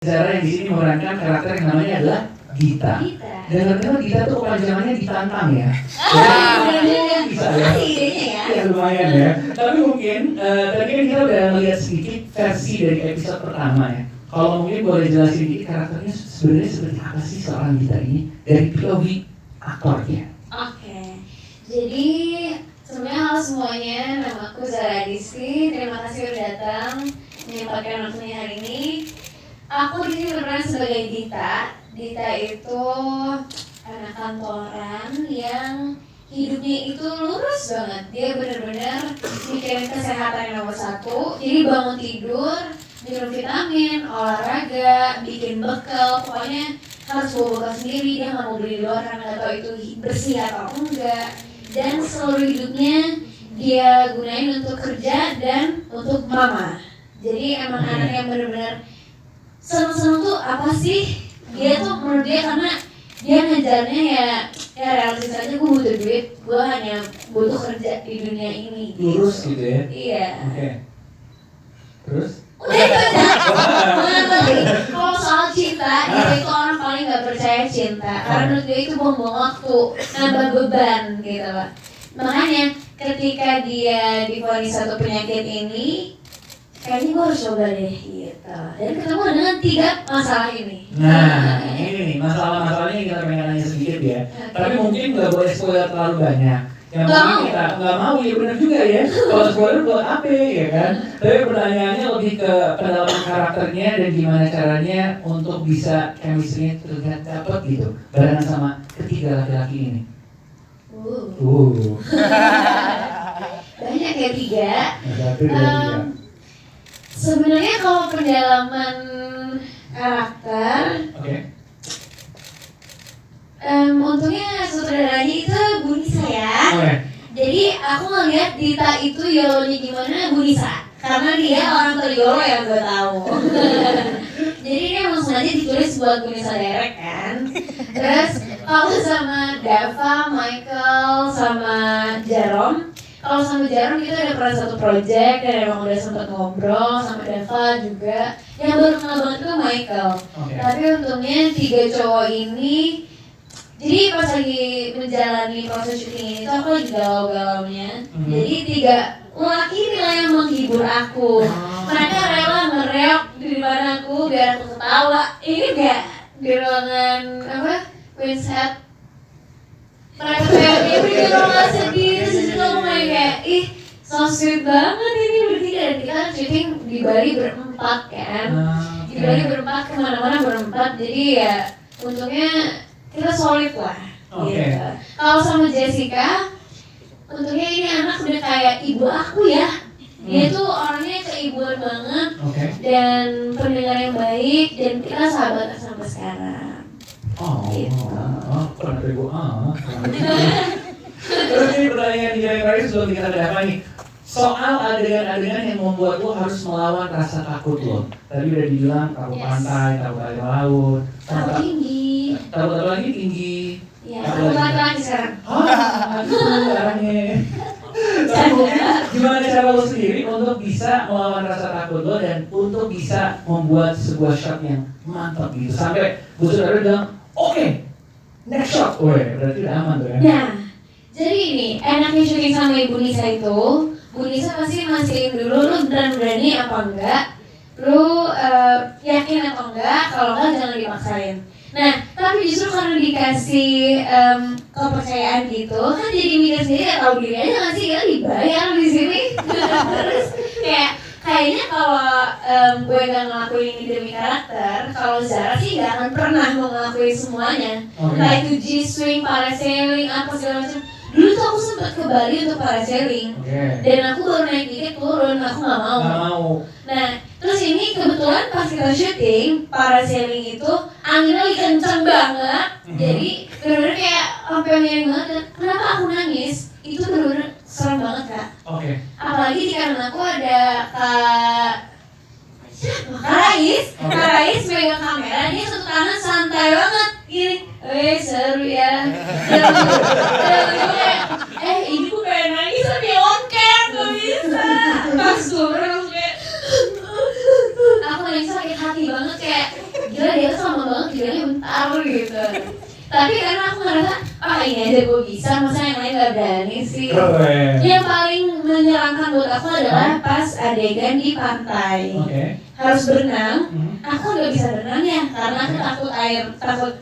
Zara yang di sini memerankan karakter yang namanya adalah Gita. Dan ternyata Gita tuh kepanjangannya ditantang ya. Bisa ya. Ya lumayan ya. Tapi mungkin tadi kan kita udah melihat sedikit versi dari episode pertama ya. Kalau mungkin boleh jelasin dikit karakternya sebenarnya seperti apa sih seorang Gita ini dari POV aktornya. Oke. Jadi sebenarnya halo semuanya, nama aku Zara Adisti. Terima kasih udah datang menyempatkan waktunya hari ini. Aku di sini berperan sebagai Dita. Dita itu anak kantoran yang hidupnya itu lurus banget. Dia benar-benar mikirin kesehatan yang nomor satu. Jadi bangun tidur, minum vitamin, olahraga, bikin bekal, pokoknya harus bawa bekal sendiri. Dia nggak mau beli di luar karena nggak tahu itu bersih atau enggak. Dan seluruh hidupnya dia gunain untuk kerja dan untuk mama. Jadi emang anak yang benar-benar seneng-seneng tuh apa sih? Dia tuh menurut dia karena dia ngejarnya ya realistis aja, gue butuh duit, gue hanya butuh kerja di dunia ini. Lurus gitu ya? Iya. Oke. Terus? Udah itu aja. Kalau soal cinta, dia itu orang paling gak percaya cinta. Karena menurut dia itu buang-buang waktu, nambah beban gitu Pak. Makanya ketika dia divonis satu penyakit ini, kayaknya gue harus coba deh gitu. Dan ketemu dengan 3 masalah ini. Nah, ini nih masalah-masalahnya yang kita pengen nanya sedikit ya. Tapi mungkin nggak boleh spoiler terlalu banyak. Yang mungkin kita nggak mau, ya benar juga ya. Kalau spoiler buat apa ya kan? Tapi pertanyaannya lebih ke pendalaman karakternya dan gimana caranya untuk bisa chemistry-nya terlihat dapat gitu barengan sama ketiga laki-laki ini. Banyak ya 3. Satu dan 3. Sebenarnya kalau pendalaman karakter, untungnya sutradaranya itu Bu Nisa ya. Jadi aku ngeliat Dita itu yolonya gimana Bu Nisa, karena dia orang teryolo yang gue tahu. Jadi dia emang sengaja ditulis buat Bu Nisa direct kan. Terus kalau sama Dava, Michael, sama Jerome. Kalau sama Jarum kita udah pernah satu project dan emang udah sempet ngobrol sama Dava juga. Yang baru kenal banget itu Michael. Tapi untungnya 3 cowok ini, jadi pas lagi menjalani proses syuting ini tuh aku lagi galau-galaunya. Jadi 3 laki inilah yang menghibur aku. Mereka rela ngereok di depan aku biar aku ketawa. Ini gak di ruangan Queen's Head. Mereka kayak dia nggak sedih, terus itu aku kayak so sweet banget ini bertiga. Dan kita kan syuting di Bali berempat kan, di Bali berempat kemana-mana berempat. Jadi ya untungnya kita solid lah. Gitu. Kalau sama Jessica, untungnya ini anak udah kayak ibu aku ya. Dia tuh orangnya keibuan banget dan pendengar yang baik dan kita sahabat sampai sekarang. Pernah dari gua Terus ini pertanyaan yang terakhir sebelum kita ke Dava nih. Soal adegan-adegan yang membuat lo harus melawan rasa takut lo. Tadi udah dibilang takut pantai, takut air laut, takut tinggi. Takut apa lagi tinggi? Iya, takut lagi sekarang. Aduh, caranya. Gimana cara lo sendiri untuk bisa melawan rasa takut lo dan untuk bisa membuat sebuah shot yang mantap gitu sampai Bu Saudara bilang, oke, next shot, berarti udah aman tuh ya? Nah, jadi ini enaknya syuting sama Ibu Nisa itu, Bu Nisa pasti mastiin dulu lu berani apa enggak, lu yakin atau enggak, kalau enggak jangan dipaksain. Nah, tapi justru karena dikasih kepercayaan gitu, kan jadi mikir sendiri, ya tahu diri aja nggak sih, kita dibayar di sini. Terus kayaknya kalau gue gak ngelakuin ini demi karakter, kalau Zara sih gak akan pernah mau ngelakuin semuanya. Entah itu G-swing, parasailing, apa segala macam. Dulu tuh aku sempet ke Bali untuk parasailing, dan aku baru naik dikit turun, aku gak mau. Nah, terus ini kebetulan pas kita syuting, parasailing itu anginnya lagi kenceng banget. Jadi bener-bener kayak sampai miring banget. Dan kenapa aku nangis? Itu bener-bener serem banget Kak. Apalagi karena aku ada Kak Rais megang kamera, dia satu tangan santai banget gini. Seru ya. Ini gue pengen nangis tapi on cam gak bisa. Pas gue kayak aku nangis sakit hati banget kayak pintar gitu. Tapi karena aku ngerasa, ini aja gue bisa, masa yang lain gak berani sih. Yang paling menyeramkan buat aku adalah pas adegan di pantai. Harus berenang, aku gak bisa berenang ya, karena aku takut air, takut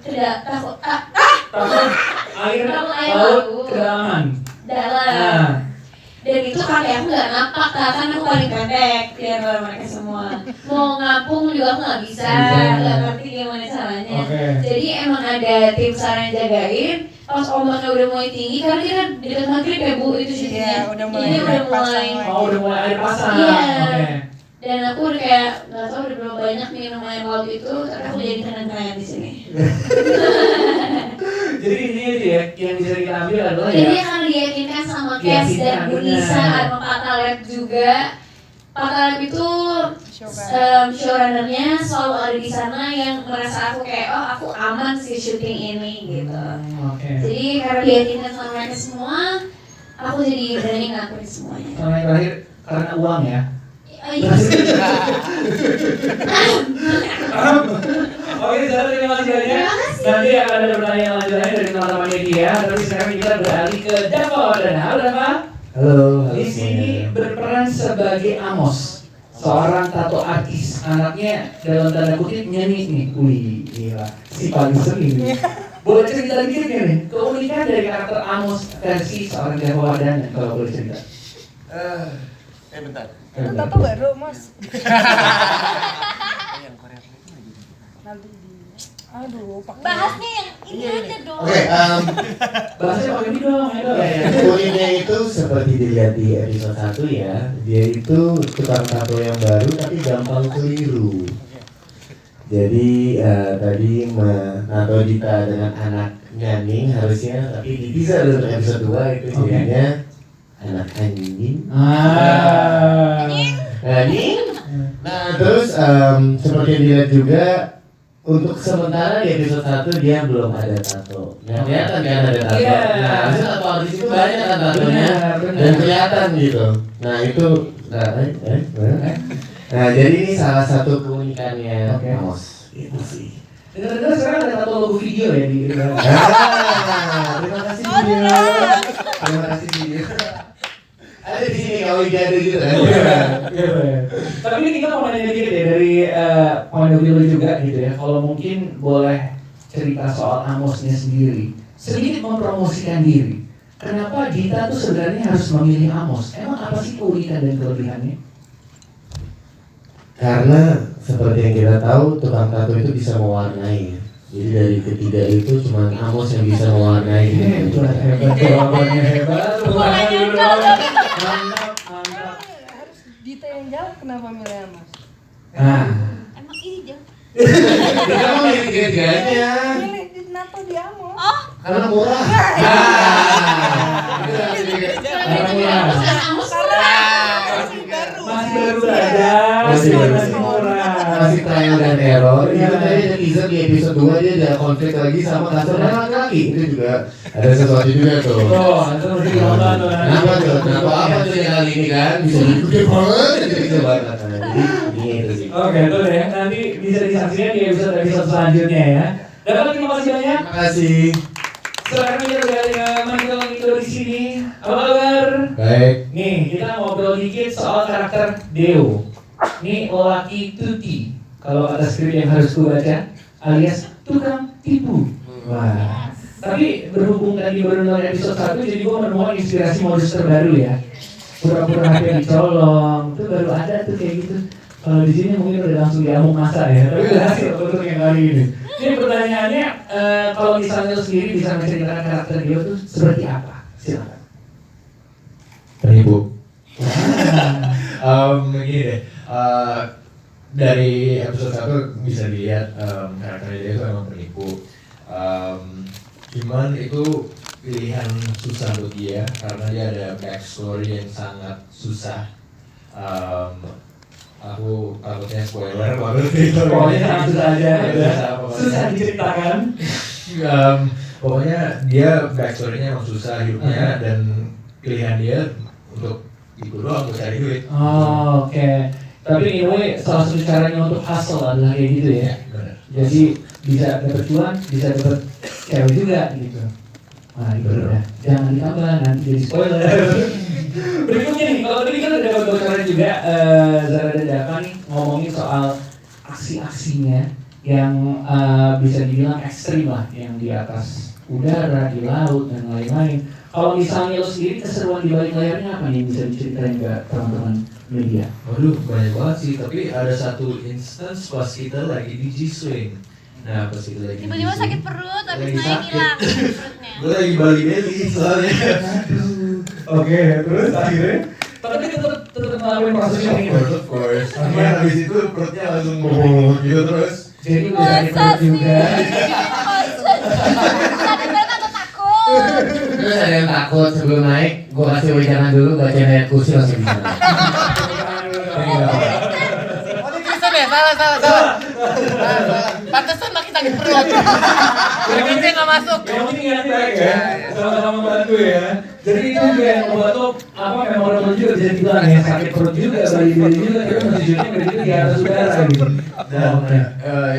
air laut kedalaman. dalam. Dan itu kakek aku gak napak, kan aku paling pendek di antara mereka semua. Mau ngapung juga aku gak bisa, gak ngerti gimana caranya. Jadi emang ada tim SAR yang jagain. Pas ombaknya udah mulai tinggi, karena kita dekat maghrib ya Bu, itu syutingnya. Udah mulai air pasang. Iya. Dan aku udah kayak gak tau udah berapa banyak minum air laut itu, tapi aku jadi kenang-kenangan di sini. Jadi ini ya, yang bisa kita ambil adalah jadi akan diyakinkan sama Kes dan Bunisa sama Pak Taleb juga. Pak Taleb itu showrunnernya selalu ada di sana yang merasa aku kayak aku aman sih syuting ini gitu. Jadi karena diyakinkan sama mereka semua, aku jadi berani ngakuin semuanya. Sama yang terakhir karena uang ya. Oke, terima kasih banyak. Nanti akan ada pertanyaan lanjutannya dari teman-teman media. Tapi sekarang kita beralih ke Dava Wardana. Halo Dava. Halo. Di sini berperan sebagai Amos, seorang tato artis. Anaknya dalam tanda kutip nyanyi nih. Wih, gila. Si paling sering nih. Boleh cerita dikit nggak nih? Keunikan dari karakter Amos versi seorang Dava Wardana kalau boleh cerita. Bentar. Itu tato baru, Mas. Nanti bahasnya yang ini aja dong. Oke, bahasnya pakai ini dong, Kulinya itu seperti dilihat di episode 1 ya. Dia itu tukang tato yang baru tapi gampang keliru. Jadi tadi menato Dita dengan anak Nyaning harusnya, tapi di teaser untuk episode 2 itu jadinya anak anjing. Anjing. Nah terus seperti yang dilihat juga, untuk sementara di episode 1 dia belum ada tato. Nah kelihatan kan ada tato. Nah harusnya tato artis itu banyak kan tatonya dan kelihatan gitu. Nah itu nah jadi ini salah satu keunikannya Amos. Itu sih. Dengar-dengar sekarang ada tato logo video ya di. Terima kasih video. Terima kasih video. Ada di sini kalau ada gitu kan. Tapi ini kita mau nanya dikit ya dari point of view juga gitu ya. Kalau mungkin boleh cerita soal Amosnya sendiri, sedikit mempromosikan diri. Kenapa Dita tuh sebenarnya harus memilih Amos? Emang apa sih keunikan dan kelebihannya? Karena seperti yang kita tahu, tukang tato itu bisa mewarnai. Jadi dari ketiga itu cuma Amos yang bisa mewarnai. Hebat, jawabannya hebat. Mantap. Harus Dita yang jawab kenapa milih Mas? Emang ini jauh. Kita mau milih tiga-tiganya. Milih di nato di Amos. Karena murah. Masih baru aja. Masih murah. Masih trial dan error. Itu tadi ada teaser di episode 2 dia ada konflik lagi sama customer laki-laki. Itu juga ada sesuatu juga tuh. Itu mesti ditonton tuh. Kenapa tuh? Kenapa apa tuh yang kali ini kan bisa gede banget, gede banget. Jadi ini itu sih. Oke, tuh deh. Nanti bisa disaksikan di episode selanjutnya ya. Dapat terima kasih banyak. Terima kasih. Sekarang kita beralih ke Michael Indo di sini. Apa kabar? Baik. Nih, kita ngobrol dikit soal karakter Deo. Nih Laki Tuti. Kalau kata skrip yang harus gue baca, alias tukang tipu. Wah. Tapi berhubung tadi baru nonton episode 1, jadi gue menemukan inspirasi modus terbaru ya. Pura-pura HP dicolong, itu baru ada tuh kayak gitu. Kalau di sini mungkin udah langsung diamuk masa ya, tapi berhasil untuk yang kali ini. Ini pertanyaannya, kalau misalnya lo sendiri bisa menceritakan karakter Deo tuh seperti apa? Silakan. Penipu. Begini deh. Dari episode 1 bisa dilihat karakter dia itu emang penipu. Cuman itu pilihan susah buat dia karena dia ada backstory yang sangat susah. Aku takutnya spoiler banget itu. Pokoknya susah aja, susah diceritakan. Pokoknya dia backstory-nya emang susah hidupnya dan pilihan dia untuk itu doang, untuk cari duit. Oke. Tapi anyway, salah satu caranya untuk hustle adalah kayak gitu ya. Benar. Jadi bisa dapet cuan, bisa dapet cewek juga gitu. Nah itu udah, jangan ditambah nanti jadi spoiler. Berikutnya nih, kalau tadi kan ada bocoran juga Zara dan Dava nih ngomongin soal aksi-aksinya yang bisa dibilang ekstrim lah, yang di atas udara, di laut dan lain-lain. Kalau misalnya lo sendiri keseruan di balik layarnya apa nih bisa diceritain ke teman-teman media? Waduh, banyak banget sih, tapi ada satu instance pas kita lagi di G-Swing. Nah, pas kita lagi tiba-tiba di sakit perut, habis lagi naik sakit. hilang perutnya. Gue lagi Bali Belly soalnya. Oke, terus akhirnya? Tapi tetap ngelakuin proses syuting itu. Of course. Tapi habis itu perutnya langsung ngomong gitu terus. Jadi udah sakit perut juga. Sakit banget atau takut? Terus ada yang takut sebelum naik, gue kasih wejangan dulu, baca ayat kursi langsung bisa. Oh ini Kristen ya? Salah. Pantesan makin sakit perut. Yang nggak masuk. Yang penting niatnya baik ya, sama-sama membantu ya. Jadi itu juga yang membuat lo memorable juga bisa dibilang ya, sakit perut juga, bali-bali juga, tapi masih syuting begitu di atas udara gitu. Dan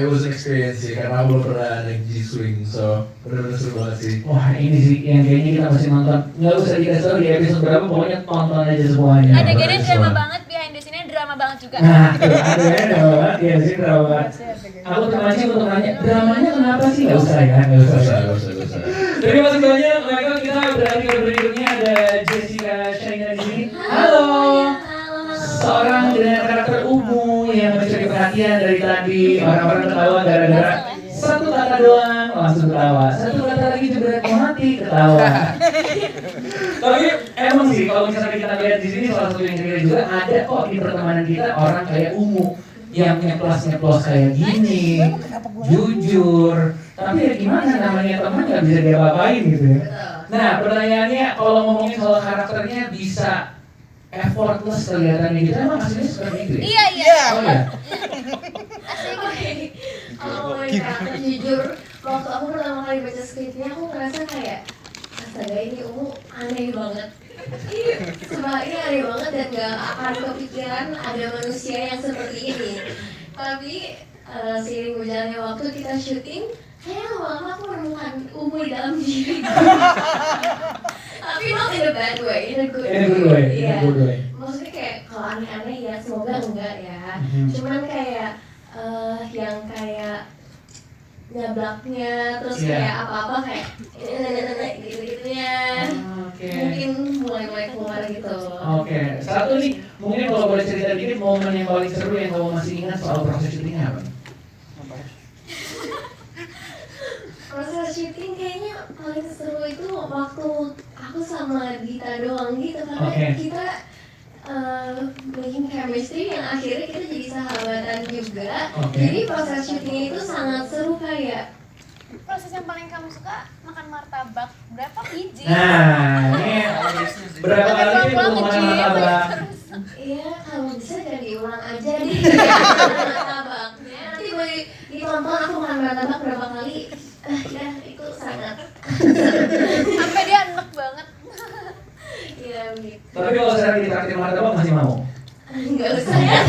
it was an experience sih, karena belum pernah naik G-Swing, so bener-bener seru banget sih. Wah ini sih yang kayaknya kita masih nonton. Nggak usah dikasih tau di episode berapa, pokoknya tonton aja semuanya. Adegannya drama banget, behind the scene-nya drama banget juga. Nah, adegannya drama banget, ya sih drama banget. Aku termasuk untuk nanya, dramanya kenapa sih? Nggak usah ya, nggak usah. Terima kasih banyak, Michael. Kita beralih ke berikutnya, ada Jessica Shaina di sini. Halo. Seorang dengan karakter ungu yang mencuri perhatian dari tadi. Orang-orang ketawa gara-gara satu kata doang langsung ketawa. Satu kata lagi jebret mau mati ketawa. Tapi emang sih kalau misalnya kita lihat di sini salah satu yang kita juga ada kok di pertemanan kita orang kayak ungu yang nyeplos kayak gini, jujur. Tapi ya gimana namanya teman nggak bisa diapa-apain gitu ya. Nah pertanyaannya kalau ngomongin soal karakternya bisa effortless kelihatannya gitu, emang aslinya seperti itu ya? Iya. Oh ya? Kalau ngomongin karakter jujur, waktu aku pertama kali baca skripnya aku ngerasa kayak astaga ini Ungu aneh banget. Sumpah ini aneh banget dan gak akan kepikiran ada manusia yang seperti ini. Tapi seiring berjalannya waktu kita syuting, kayaknya lama-lama aku menemukan Ungu di dalam diri. Tapi not in a bad way, in a good way. Iya. Maksudnya kayak kalau aneh-aneh ya semoga enggak ya. Cuman kayak yang kayak nyablaknya terus kayak apa-apa kayak gitu-gitunya. Mungkin mulai keluar gitu. Oke. Satu nih, mungkin kalau boleh cerita dikit momen yang paling seru yang kamu masih ingat soal proses syutingnya apa? Proses syuting kayaknya paling seru itu waktu aku sama Dita doang gitu karena kita making chemistry yang akhirnya kita jadi sahabatan juga. Jadi proses syutingnya itu sangat seru kayak. Proses yang paling kamu suka makan martabak berapa biji? Nah, ini berapa kali sih untuk makan martabak? Iya, kalau bisa jadi diulang aja deh martabaknya. Nanti boleh ditonton aku makan martabak berapa kali. Ya itu sangat. Sampai dia enek banget. Iya begitu. Tapi kalau saya ditraktir martabak masih mau? Enggak usah ya.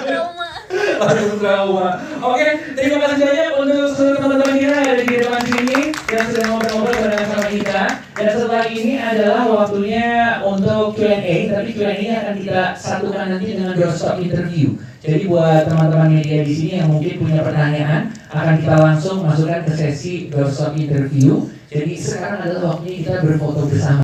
Trauma. Langsung trauma. Oke, terima kasih banyak untuk seluruh teman-teman kita yang ada di depan sini yang sudah ngobrol-ngobrol bareng sama kita. Dan setelah ini adalah waktunya untuk Q&A, tapi Q&A akan kita satukan nanti dengan doorstop interview. Jadi buat teman-teman media di sini yang mungkin punya pertanyaan, akan kita langsung masukkan ke sesi doorstop interview. Jadi sekarang adalah waktunya kita berfoto bersama.